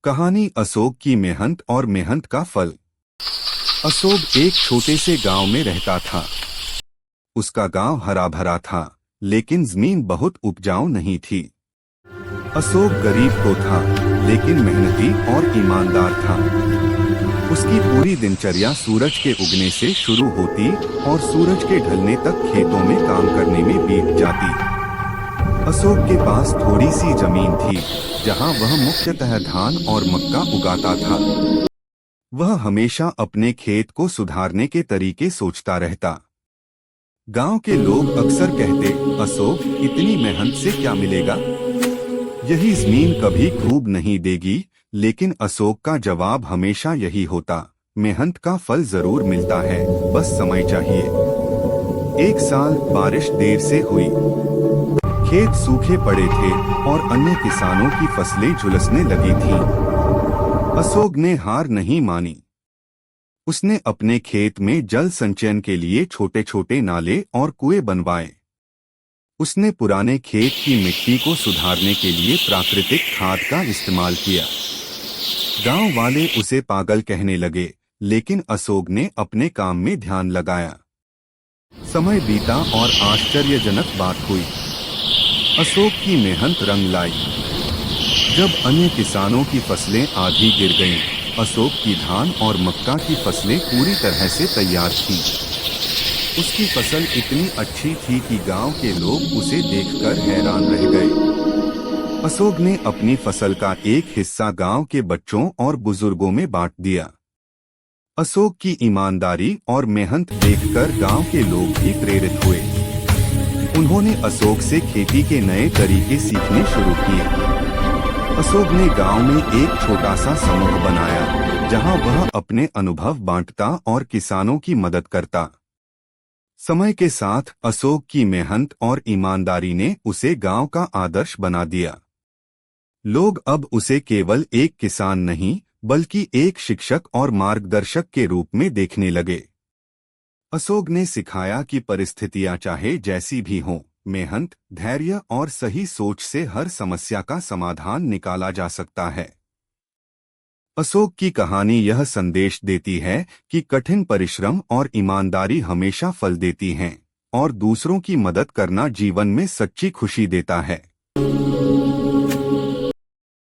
कहानी अशोक की मेहनत और मेहनत का फल। अशोक एक छोटे से गांव में रहता था। उसका गांव हरा भरा था, लेकिन जमीन बहुत उपजाऊ नहीं थी। अशोक गरीब तो था, लेकिन मेहनती और ईमानदार था। उसकी पूरी दिनचर्या सूरज के उगने से शुरू होती और सूरज के ढलने तक खेतों में काम करने में बीत जाती। अशोक के पास थोड़ी सी जमीन थी, जहां वह मुख्यतः धान और मक्का उगाता था। वह हमेशा अपने खेत को सुधारने के तरीके सोचता रहता। गांव के लोग अक्सर कहते, अशोक, इतनी मेहनत से क्या मिलेगा? यही जमीन कभी खूब नहीं देगी। लेकिन अशोक का जवाब हमेशा यही होता, मेहनत का फल जरूर मिलता है, बस समय चाहिए। एक साल बारिश देर से हुई। खेत सूखे पड़े थे और अन्य किसानों की फसलें झुलसने लगी थीं। अशोक ने हार नहीं मानी। उसने अपने खेत में जल संचयन के लिए छोटे छोटे नाले और कुएं बनवाए। उसने पुराने खेत की मिट्टी को सुधारने के लिए प्राकृतिक खाद का इस्तेमाल किया। गांव वाले उसे पागल कहने लगे, लेकिन अशोक ने अपने काम में ध्यान लगाया। समय बीता और आश्चर्यजनक बात हुई। अशोक की मेहनत रंग लाई। जब अन्य किसानों की फसलें आधी गिर गईं, अशोक की धान और मक्का की फसलें पूरी तरह से तैयार थीं। उसकी फसल इतनी अच्छी थी कि गांव के लोग उसे देखकर हैरान रह गए। अशोक ने अपनी फसल का एक हिस्सा गांव के बच्चों और बुजुर्गों में बांट दिया। अशोक की ईमानदारी और मेहनत देखकर गांव के लोग भी प्रेरित हुए। उन्होंने अशोक से खेती के नए तरीके सीखने शुरू किए। अशोक ने गांव में एक छोटा सा समूह बनाया, जहां वह अपने अनुभव बांटता और किसानों की मदद करता। समय के साथ अशोक की मेहनत और ईमानदारी ने उसे गांव का आदर्श बना दिया। लोग अब उसे केवल एक किसान नहीं, बल्कि एक शिक्षक और मार्गदर्शक के रूप में देखने लगे। अशोक ने सिखाया कि परिस्थितियां चाहे जैसी भी हों, मेहनत, धैर्य और सही सोच से हर समस्या का समाधान निकाला जा सकता है। अशोक की कहानी यह संदेश देती है कि कठिन परिश्रम और ईमानदारी हमेशा फल देती हैं, और दूसरों की मदद करना जीवन में सच्ची खुशी देता है।